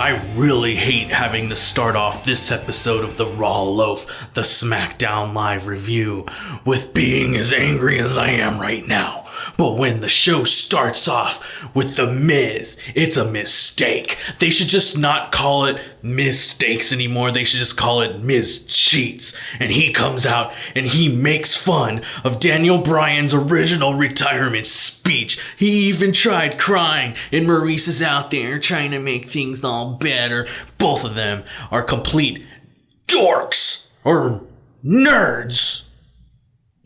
I really hate having to start off this episode of the Raw Loaf, the SmackDown Live review, with being as angry as I am right now. But when the show starts off with The Miz, it's a mistake. They should just not call it mistakes anymore. They should just call it Miz Cheats. And he comes out and he makes fun of Daniel Bryan's original retirement speech. He even tried crying, and Maurice is out there trying to make things all better. Both of them are complete dorks or nerds.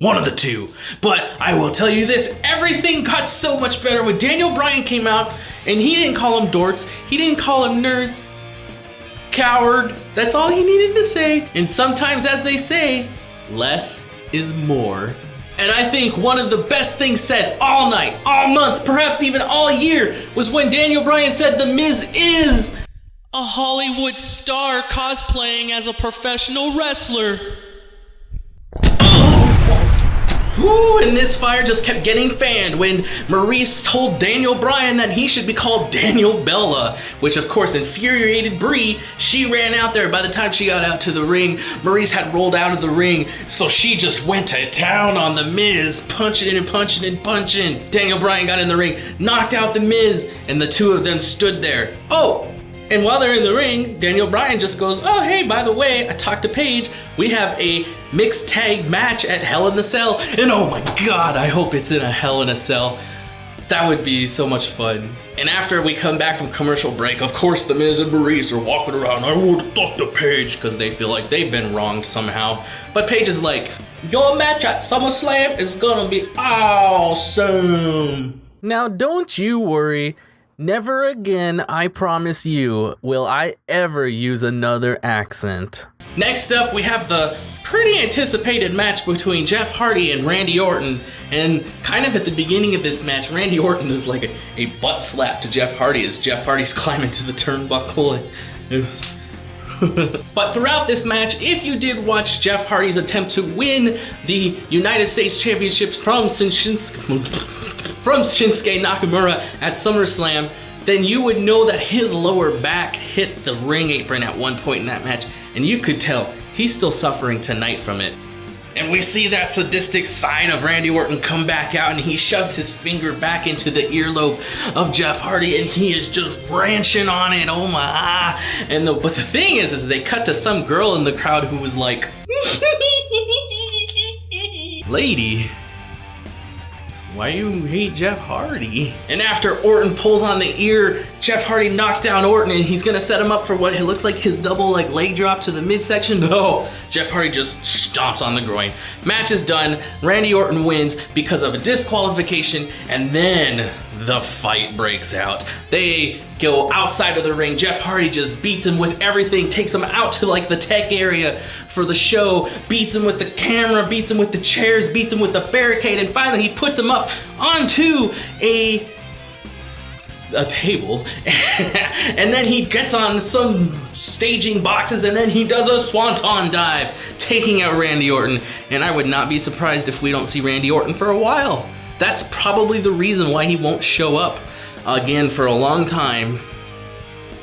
One of the two. But I will tell you this, everything got so much better when Daniel Bryan came out and he didn't call them dorks, he didn't call them nerds. Coward. That's all he needed to say. And sometimes, as they say, less is more. And I think one of the best things said all night, all month, perhaps even all year, was when Daniel Bryan said The Miz is a Hollywood star cosplaying as a professional wrestler. Woo, and this fire just kept getting fanned when Maurice told Daniel Bryan that he should be called Daniel Bella, which of course infuriated Brie. She ran out there. By the time she got out to the ring, Maurice had rolled out of the ring, so she just went to town on The Miz, punching and punching and punching. Daniel Bryan got in the ring, knocked out The Miz, and the two of them stood there. Oh! And while they're in the ring, Daniel Bryan just goes, oh, hey, by the way, I talked to Paige. We have a mixed tag match at Hell in a Cell. And oh my God, I hope it's in a Hell in a Cell. That would be so much fun. And after we come back from commercial break, of course, The Miz and Maurice are walking around. I would have talked to Paige because they feel like they've been wronged somehow. But Paige is like, your match at SummerSlam is gonna be awesome. Now, don't you worry. Never again, I promise you, will I ever use another accent. Next up, we have the pretty anticipated match between Jeff Hardy and Randy Orton. And kind of at the beginning of this match, Randy Orton is like a butt slap to Jeff Hardy as Jeff Hardy's climbing to the turnbuckle. But throughout this match, if you did watch Jeff Hardy's attempt to win the United States Championships from Shinsuke Nakamura at SummerSlam, then you would know that his lower back hit the ring apron at one point in that match, and you could tell he's still suffering tonight from it. And we see that sadistic side of Randy Orton come back out, and he shoves his finger back into the earlobe of Jeff Hardy, and he is just branching on it. Oh my! But the thing is they cut to some girl in the crowd who was like, lady, why you hate Jeff Hardy? And after Orton pulls on the ear, Jeff Hardy knocks down Orton, and he's gonna set him up for what it looks like his double leg drop to the midsection. No, Jeff Hardy just stomps on the groin. Match is done. Randy Orton wins because of a disqualification, and then the fight breaks out. They go outside of the ring. Jeff Hardy just beats him with everything, takes him out to like the tech area for the show, beats him with the camera, beats him with the chairs, beats him with the barricade, and finally he puts him up onto a table. And then he gets on some staging boxes, and then he does a swanton dive, taking out Randy Orton. And I would not be surprised if we don't see Randy Orton for a while. That's probably the reason why he won't show up again for a long time.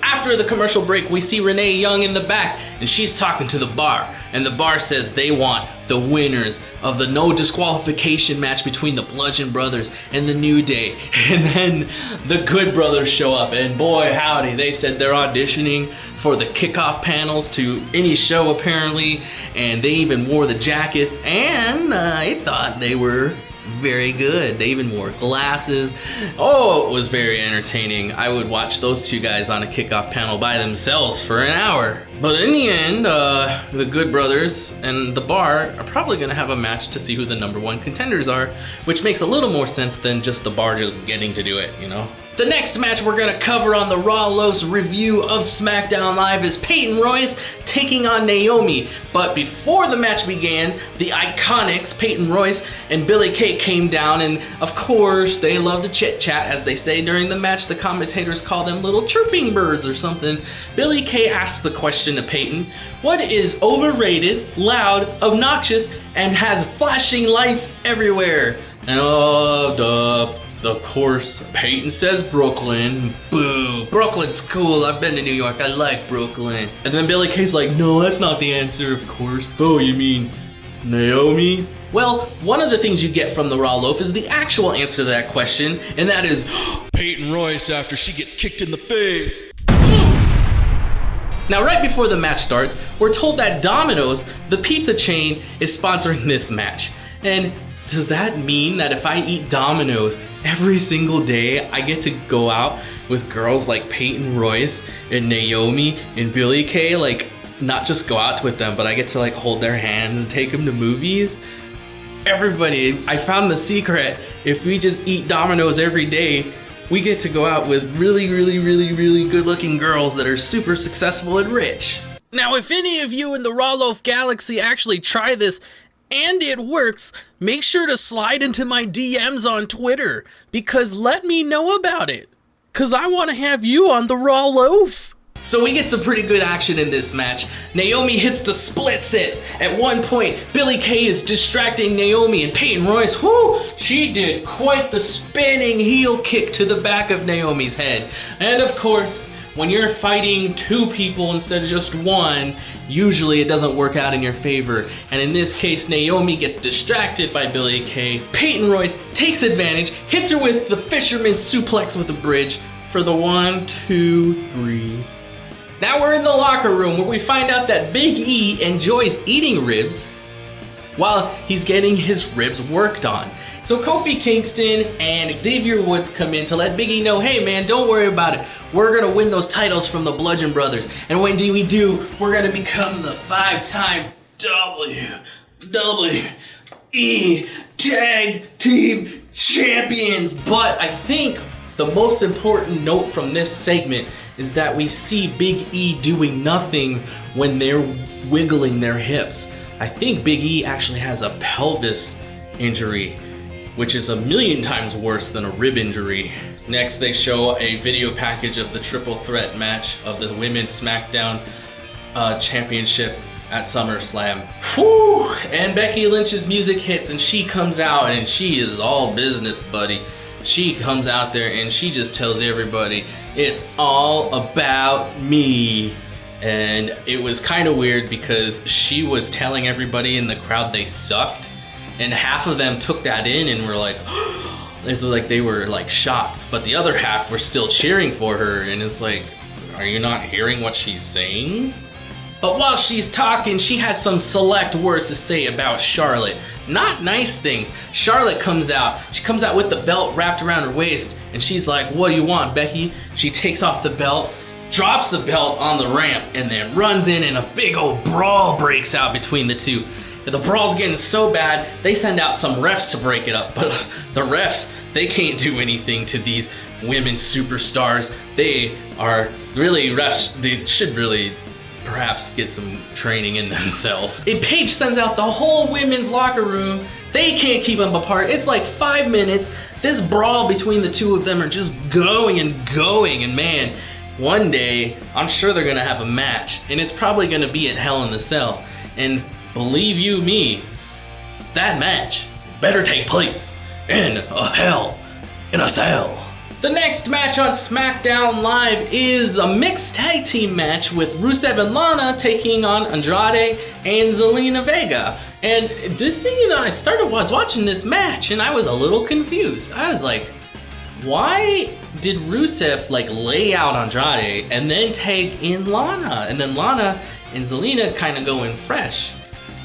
After the commercial break, we see Renee Young in the back, and she's talking to the bar. And the bar says they want the winners of the no disqualification match between the Bludgeon Brothers and the New Day. And then the Good Brothers show up, and boy howdy, they said they're auditioning for the kickoff panels to any show apparently, and they even wore the jackets, and I thought they were very good. They even wore glasses. Oh, it was very entertaining. I would watch those two guys on a kickoff panel by themselves for an hour. But in the end, the Good Brothers and the Bar are probably going to have a match to see who the #1 contenders are, which makes a little more sense than just the Bar just getting to do it, you know? The next match we're going to cover on the Raw Loaf's review of SmackDown Live is Peyton Royce taking on Naomi. But before the match began, the Iconics, Peyton Royce and Billie Kay, came down, and of course they love to chit-chat. As they say during the match, the commentators call them little chirping birds or something. Billie Kay asks the question to Peyton, what is overrated, loud, obnoxious, and has flashing lights everywhere? And Of course, Peyton says Brooklyn. Boo, Brooklyn's cool. I've been to New York. I like Brooklyn. And then Billie Kay's like, no, that's not the answer, of course. Oh, you mean Naomi? Well, one of the things you get from the Raw Loaf is the actual answer to that question, and that is Peyton Royce after she gets kicked in the face. Now, right before the match starts, we're told that Domino's, the pizza chain, is sponsoring this match. And does that mean that if I eat Domino's every single day, I get to go out with girls like Peyton Royce and Naomi and Billie Kay? Like, not just go out with them, but I get to like hold their hands and take them to movies? Everybody, I found the secret. If we just eat Domino's every day, we get to go out with really good looking girls that are super successful and rich. Now, if any of you in the Raw Loaf Galaxy actually try this and it works, make sure to slide into my DMs on Twitter, because let me know about it, because I want to have you on the Raw Loaf. So we get some pretty good action in this match. Naomi hits the split sit. At one point, Billie Kay is distracting Naomi, and Peyton Royce, whoo, she did quite the spinning heel kick to the back of Naomi's head. And of course, when you're fighting two people instead of just one, usually it doesn't work out in your favor. And in this case, Naomi gets distracted by Billie Kay. Peyton Royce takes advantage, hits her with the fisherman's suplex with a bridge for the 1, 2, 3. Now we're in the locker room where we find out that Big E enjoys eating ribs while he's getting his ribs worked on. So Kofi Kingston and Xavier Woods come in to let Big E know, hey man, don't worry about it. We're gonna win those titles from the Bludgeon Brothers. And when we do, we're gonna become the 5-time WWE Tag Team Champions. But I think the most important note from this segment is that we see Big E doing nothing when they're wiggling their hips. I think Big E actually has a pelvis injury, which is 1,000,000 times worse than a rib injury. Next, they show a video package of the triple threat match of the Women's SmackDown Championship at SummerSlam. Whew! And Becky Lynch's music hits and she comes out and she is all business, buddy. She comes out there and she just tells everybody, it's all about me. And it was kind of weird because she was telling everybody in the crowd they sucked. And half of them took that in and were like, it's like they were like shocked. But the other half were still cheering for her. And it's like, are you not hearing what she's saying? But while she's talking, she has some select words to say about Charlotte. Not nice things. Charlotte comes out. She comes out with the belt wrapped around her waist. And she's like, what do you want, Becky? She takes off the belt, drops the belt on the ramp, and then runs in and a big old brawl breaks out between the two. The brawl's getting so bad, they send out some refs to break it up. But the refs, they can't do anything to these women superstars. They are really refs. They should really perhaps get some training in themselves. And Paige sends out the whole women's locker room. They can't keep them apart. It's like 5 minutes. This brawl between the two of them are just going and going. And man, one day, I'm sure they're gonna have a match. And it's probably gonna be at Hell in the Cell. And believe you me, that match better take place in a Hell in a Cell. The next match on SmackDown Live is a mixed tag team match with Rusev and Lana taking on Andrade and Zelina Vega. And this thing, I was watching this match and I was a little confused. I was like, why did Rusev like lay out Andrade and then tag in Lana? And then Lana and Zelina kind of go in fresh.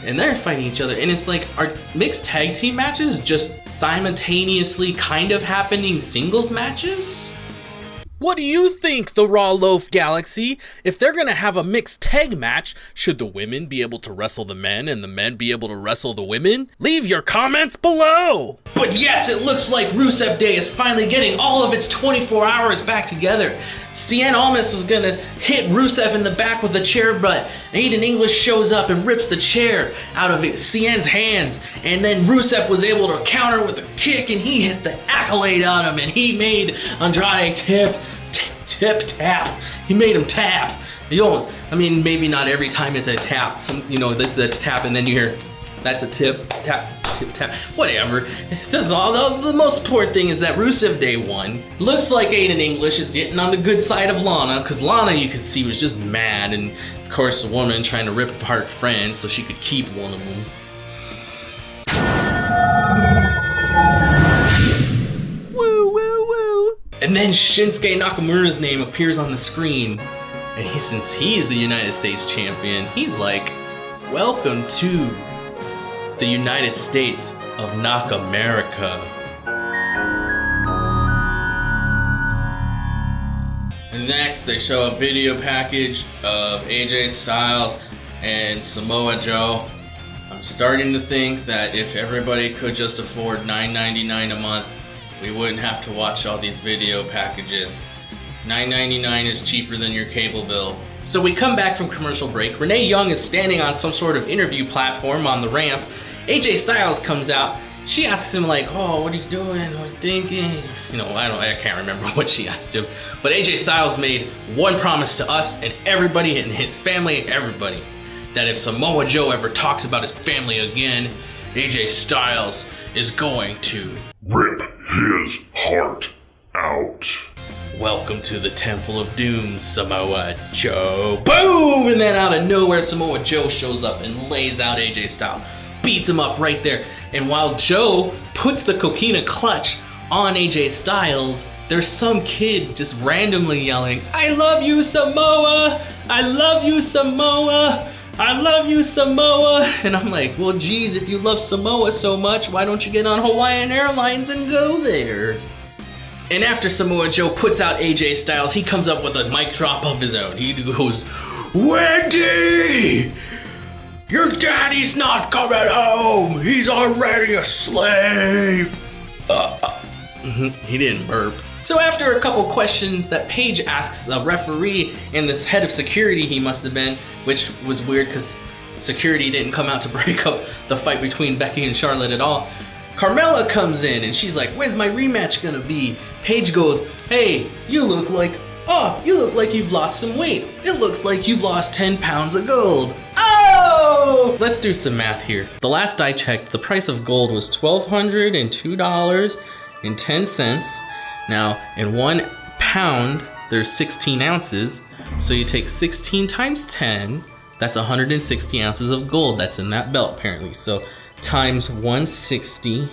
And they're fighting each other, and it's like, are mixed tag team matches just simultaneously kind of happening singles matches? What do you think, the Raw Loaf Galaxy? If they're gonna have a mixed tag match, should the women be able to wrestle the men and the men be able to wrestle the women? Leave your comments below! But yes, it looks like Rusev Day is finally getting all of its 24 hours back together. Cien almost was gonna hit Rusev in the back with a chair, but Aiden English shows up and rips the chair out of Cien's hands. And then Rusev was able to counter with a kick and he hit the accolade on him and he made Andrade tap. He made him tap. Maybe not every time it's a tap. This is a tap and then you hear, that's a tip, tap, whatever. That's all. The most important thing is that Rusev Day won. Looks like Aiden English is getting on the good side of Lana, because Lana, you could see, was just mad, and of course, the woman trying to rip apart friends so she could keep one of them. Woo, woo, woo! And then Shinsuke Nakamura's name appears on the screen, and since he's the United States champion, he's like, "Welcome to the United States of Nakamerica." And next, they show a video package of AJ Styles and Samoa Joe. I'm starting to think that if everybody could just afford $9.99 a month, we wouldn't have to watch all these video packages. $9.99 is cheaper than your cable bill. So we come back from commercial break. Renee Young is standing on some sort of interview platform on the ramp. AJ Styles comes out. She asks him like, "Oh, what are you doing? What are you thinking?" You know, I can't remember what she asked him. But AJ Styles made one promise to us and everybody and his family and everybody, that if Samoa Joe ever talks about his family again, AJ Styles is going to rip his heart out. Welcome to the Temple of Doom, Samoa Joe. Boom! And then out of nowhere, Samoa Joe shows up and lays out AJ Styles. Beats him up right there. And while Joe puts the coquina clutch on AJ Styles, there's some kid just randomly yelling, "I love you, Samoa! I love you, Samoa! I love you, Samoa!" And I'm like, well, geez, if you love Samoa so much, why don't you get on Hawaiian Airlines and go there? And after Samoa Joe puts out AJ Styles, he comes up with a mic drop of his own. He goes, "Wendy! Your daddy's not coming home! He's already asleep!" He didn't burp. So after a couple questions that Paige asks the referee and this head of security he must have been, which was weird because security didn't come out to break up the fight between Becky and Charlotte at all, Carmella comes in and she's like, "Where's my rematch gonna be?" Paige goes, "Hey, you look like you've lost some weight. It looks like you've lost 10 pounds of gold." Oh! Let's do some math here. The last I checked, the price of gold was $1,202.10. Now, in 1 pound, there's 16 ounces. So you take 16 times 10, that's 160 ounces of gold that's in that belt apparently. So times 160,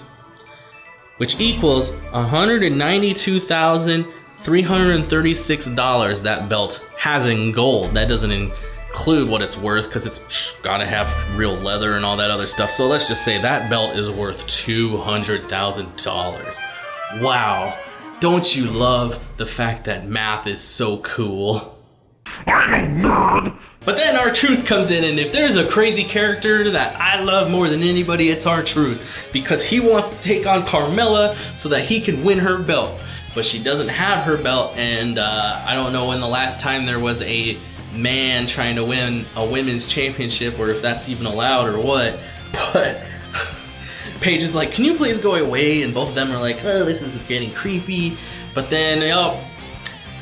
which equals $192,336 that belt has in gold. That doesn't include what it's worth because it's gotta have real leather and all that other stuff. So let's just say that belt is worth $200,000. Wow. Don't you love the fact that math is so cool? I'm a nerd. But then R-Truth comes in, and if there's a crazy character that I love more than anybody, it's R-Truth, because he wants to take on Carmella so that he can win her belt. But she doesn't have her belt, and I don't know when the last time there was a man trying to win a women's championship, or if that's even allowed or what, but Paige is like, "Can you please go away?" And both of them are like, "Oh, this is getting creepy." But then,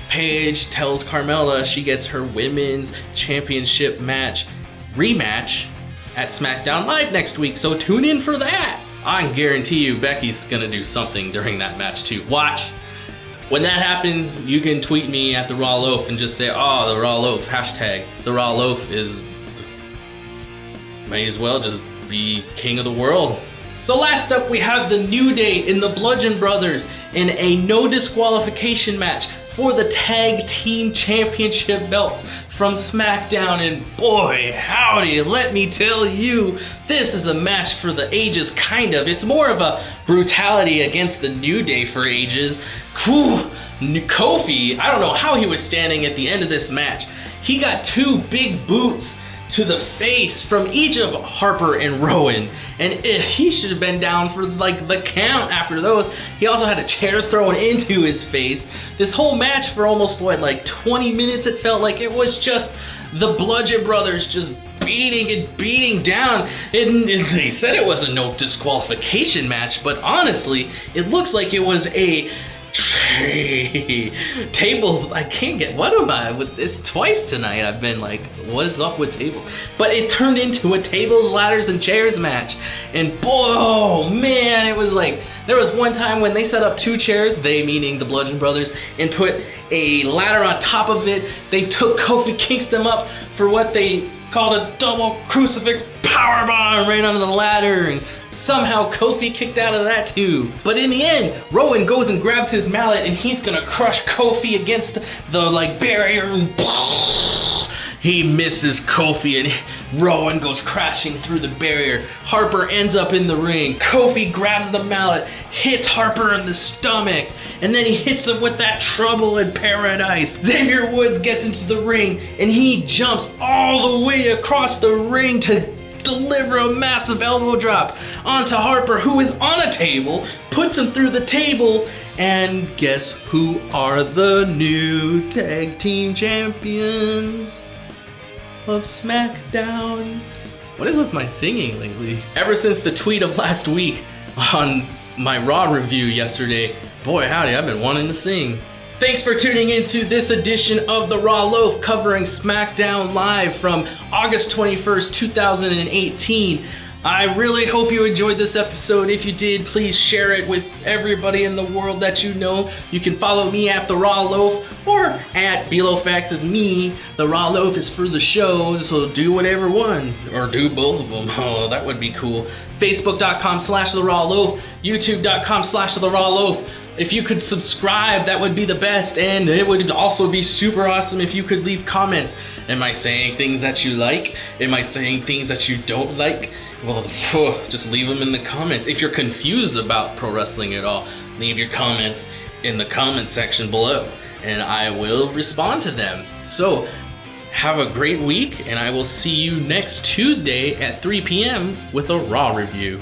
Paige tells Carmella she gets her women's championship rematch at SmackDown Live next week, so tune in for that. I can guarantee you Becky's gonna do something during that match too. Watch. When that happens, you can tweet me at the Raw Loaf and just say, "Oh, the Raw Loaf, hashtag the Raw Loaf may as well just be king of the world." So last up, we have the New Day in the Bludgeon Brothers in a no disqualification match for the Tag Team Championship belts from SmackDown. And boy, howdy, let me tell you, this is a match for the ages, kind of. It's more of a brutality against the New Day for ages. Whew. Kofi, I don't know how he was standing at the end of this match. He got 2 big boots to the face from each of Harper and Rowan, and he should have been down for like the count after those. He also had a chair thrown into his face. This whole match for almost like 20 minutes, it felt like it was just the Bludgeon Brothers just beating down. They said it was a no disqualification match, but honestly, it looks like it was a Hey, tables, I can't get, what am I with this twice tonight? I've been like, what is up with tables? But it turned into a tables, ladders, and chairs match. And boy, oh man, it was like, there was one time when they set up 2 chairs, they meaning the Bludgeon Brothers, and put a ladder on top of it. They took Kofi Kingston up for what they called a double crucifix powerbomb right on the ladder, and somehow Kofi kicked out of that too. But in the end, Rowan goes and grabs his mallet and he's gonna crush Kofi against the barrier, and he misses Kofi and Rowan goes crashing through the barrier. Harper ends up in the ring. Kofi grabs the mallet, hits Harper in the stomach, and then he hits him with that Trouble in Paradise. Xavier Woods gets into the ring and he jumps all the way across the ring to deliver a massive elbow drop onto Harper, who is on a table, puts him through the table, and guess who are the new tag team champions of SmackDown? What is with my singing lately? Ever since the tweet of last week on my Raw review yesterday, boy howdy, I've been wanting to sing. Thanks for tuning into this edition of the Raw Loaf, covering SmackDown Live from August 21st, 2018. I really hope you enjoyed this episode. If you did, please share it with everybody in the world that you know. You can follow me at The Raw Loaf or at BLoafX is me. The Raw Loaf is for the show, so do whatever one, or do both of them. Oh, that would be cool. Facebook.com/The Raw Loaf, YouTube.com/The Raw Loaf. If you could subscribe, that would be the best, and it would also be super awesome if you could leave comments. Am I saying things that you like? Am I saying things that you don't like? Well, just leave them in the comments. If you're confused about pro wrestling at all, leave your comments in the comment section below, and I will respond to them. So, have a great week, and I will see you next Tuesday at 3 p.m. with a Raw review.